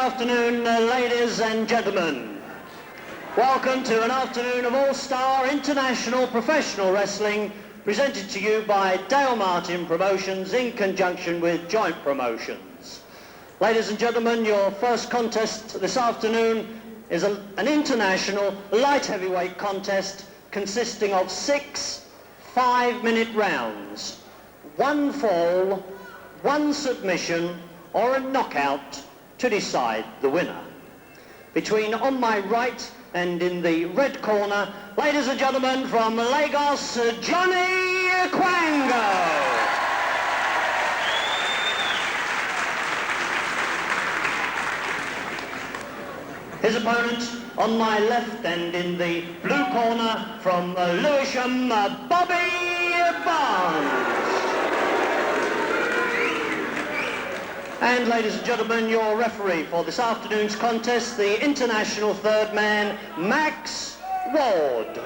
afternoon, ladies and gentlemen. Welcome to an afternoon of all-star international professional wrestling presented to you by Dale Martin Promotions in conjunction with Joint Promotions. Ladies and gentlemen, your first contest this afternoon is an international light heavyweight contest consisting of 6 5-minute rounds. 1 fall, 1 submission or a knockout to decide the winner. Between on my right and in the red corner, ladies and gentlemen, from Lagos, Johnny Kwango. His opponent on my left and in the blue corner from Lewisham, Bobby Barnes. And ladies and gentlemen, your referee for this afternoon's contest, the international third man, Max Ward.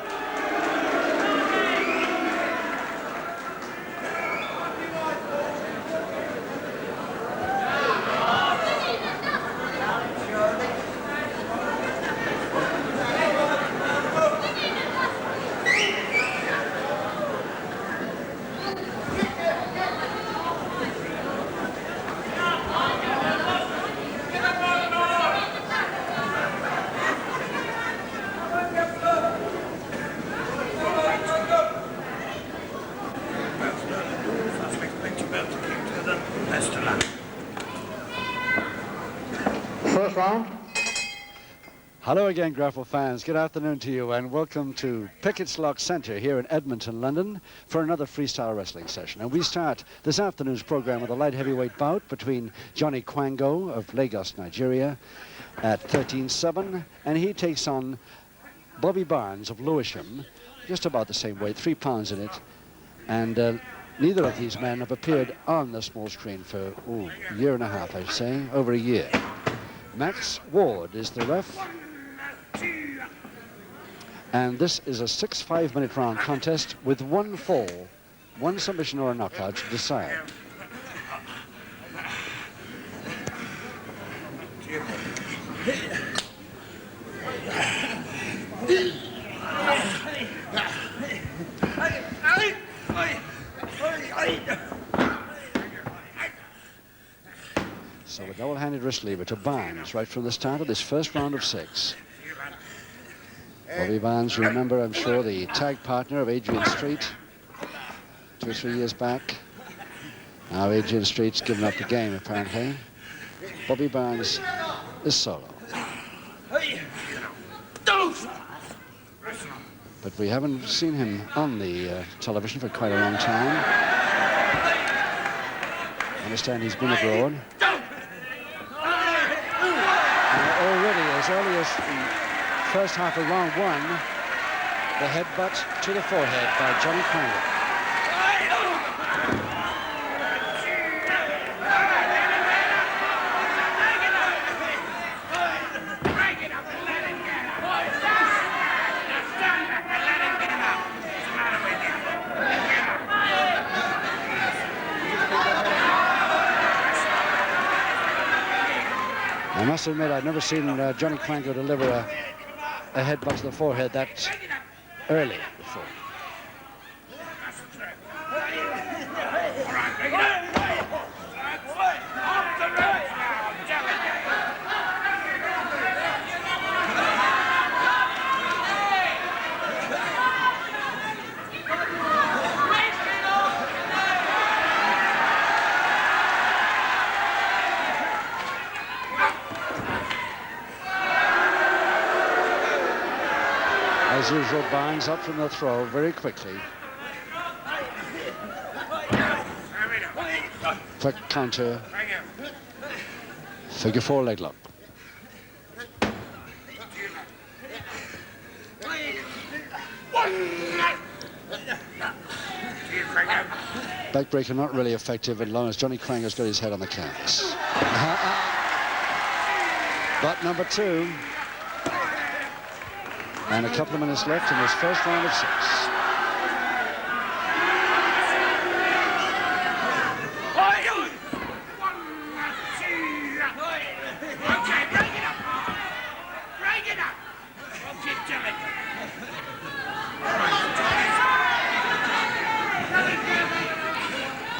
First round. Hello again, Grapple fans. Good afternoon to you and welcome to Picketts Lock Centre here in Edmonton, London for another freestyle wrestling session. And we start this afternoon's program with a light heavyweight bout between Johnny Kwango of Lagos, Nigeria at 13-7, and he takes on Bobby Barnes of Lewisham, just about the same weight, 3 pounds in it. And neither of these men have appeared on the small screen for a year and a half, I'd say, over a year. Max Ward is the ref. And this is a 6 5-minute round contest with 1 fall, 1 submission or a knockout to decide. So a double-handed wrist lever to Barnes right from the start of this first round of 6. Bobby Barnes, you remember, I'm sure, the tag partner of Adrian Street 2 or 3 years back. Now Adrian Street's given up the game, apparently. Bobby Barnes is solo. But we haven't seen him on the television for quite a long time. I understand he's been abroad. Already, as early as the first half of round 1, the headbutt to the forehead by Johnny Kwango. I must admit, I've never seen Johnny Kwango deliver a headbutt to the forehead that early before. As usual, Barnes up from the throw very quickly. Quick counter. Figure 4 leg lock. Backbreaker not really effective as long as Johnny Kwango's got his head on the canvas. But number 2. And a couple of minutes left in this first round of 6.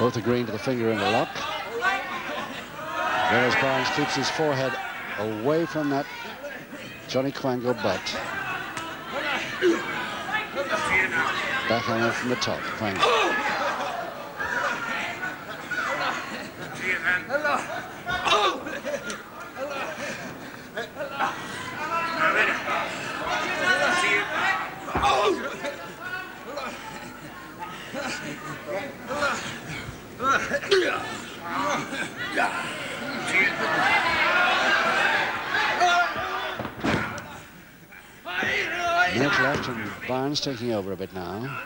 Both agreeing to the finger in the lock. Whereas Barnes keeps his forehead away from that Johnny Kwango butt. Backhand from the top, Kwango. Minute left and Barnes taking over a bit now.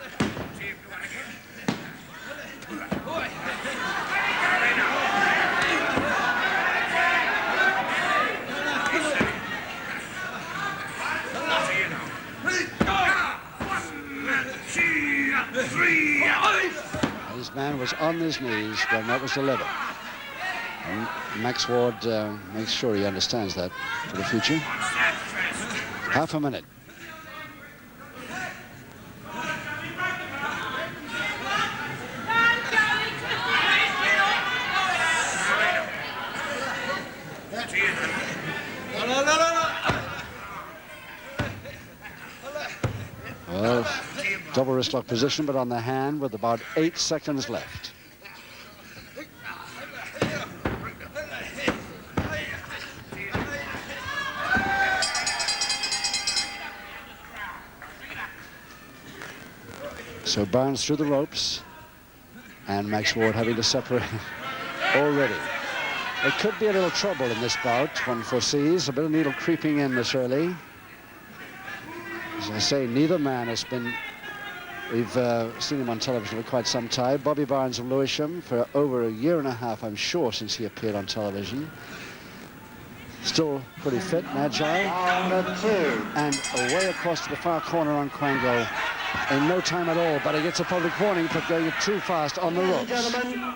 His man was on his knees when that was delivered. And Max Ward makes sure he understands that for the future. Half a minute. Well, double wrist lock position, but on the hand with about 8 seconds left. So Barnes through the ropes, and Max Ward having to separate already. There could be a little trouble in this bout, one foresees. A bit of needle creeping in this early. As I say, neither man has been... We've seen him on television for quite some time. Bobby Barnes of Lewisham for over a year and a half, I'm sure, since he appeared on television. Still pretty fit and agile. And away across to the far corner on Kwango in no time at all, but he gets a public warning for going too fast on the ropes. Gentlemen,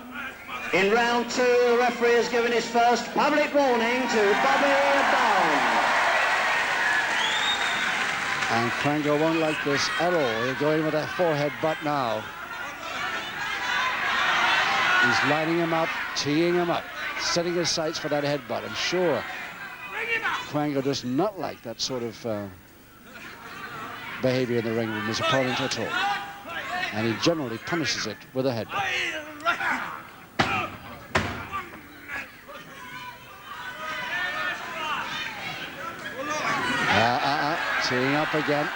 in round 2, the referee has given his first public warning to Bobby Barnes. And Kwango won't like this at all. He'll go in with that forehead butt now. He's lining him up, teeing him up, setting his sights for that headbutt. I'm sure Kwango does not like that sort of behavior in the ring from his opponent at all. And he generally punishes it with a headbutt. Teeing up again.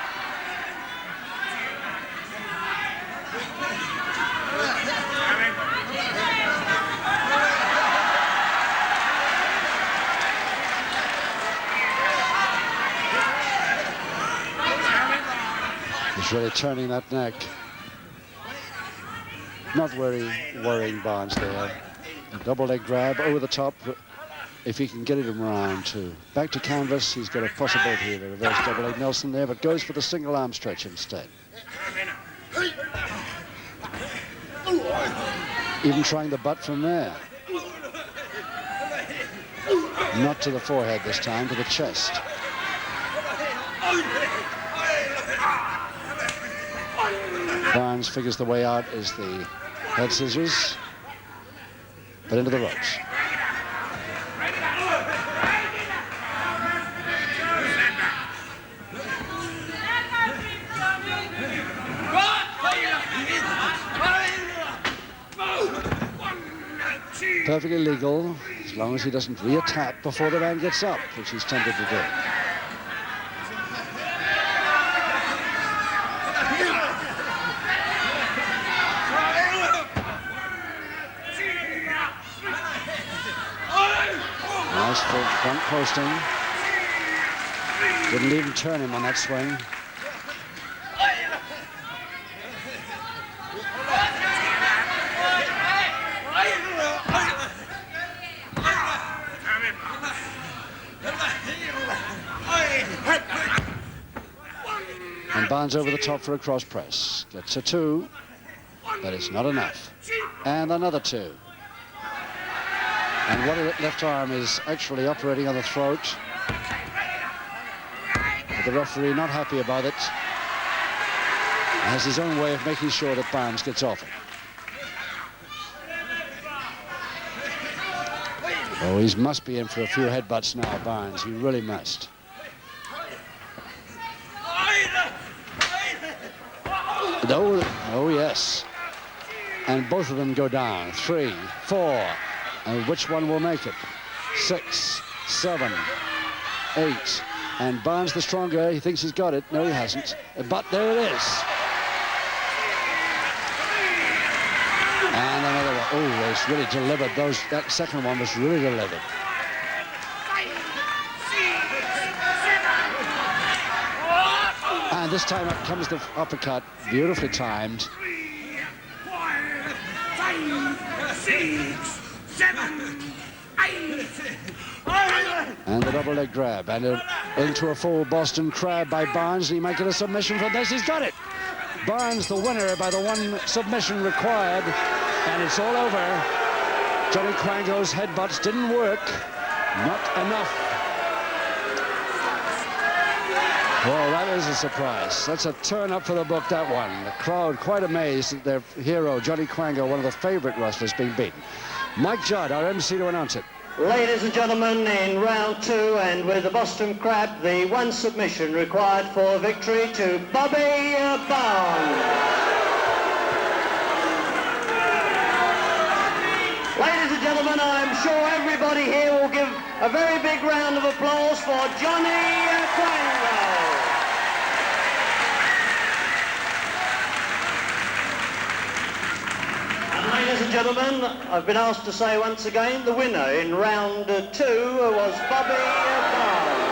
He's really turning that neck. Not worrying Barnes there. A double leg grab over the top. If he can get it around too. Back to canvas, he's got a possibility of a reverse double leg Nelson there, but goes for the single arm stretch instead. Even trying the butt from there. Not to the forehead this time, to the chest. Barnes figures the way out is the head scissors, but into the ropes. Perfectly legal, as long as he doesn't re-attack before the man gets up, which he's tempted to do. Nice full front posting. Didn't even turn him on that swing. And Barnes over the top for a cross press. Gets a 2, but it's not enough. And another 2. And one left arm is actually operating on the throat. But the referee not happy about it. Has his own way of making sure that Barnes gets off it. Oh, he must be in for a few headbutts now, Barnes. He really must. No, oh yes. And both of them go down. 3, 4. And which one will make it? 6, 7, 8. And Barnes the stronger. He thinks he's got it. No, he hasn't. But there it is. And another one. Oh, it's really delivered. That second one was really delivered. And this time up comes the uppercut, beautifully timed. 3, 4, 5, 6, 7, 8. And the double leg grab, and into a full Boston crab by Barnes. He might get a submission from this. He's got it. Barnes the winner by the one submission required, and it's all over. Johnny Kwango's headbutts didn't work. Not enough. Well, that is a surprise. That's a turn up for the book, that one. The crowd quite amazed at their hero, Johnny Kwango, one of the favorite wrestlers, being beaten. Mike Judd, our MC, to announce it. Ladies and gentlemen, in round 2, and with the Boston Crab, the one submission required for victory to Bobby Barnes. Ladies and gentlemen, I'm sure everybody here will give a very big round of applause for Johnny Kwango. Ladies and gentlemen, I've been asked to say once again, the winner in round 2 was Bobby Barnes.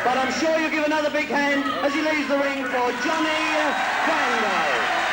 But I'm sure you'll give another big hand as he leaves the ring for Johnny Kwango.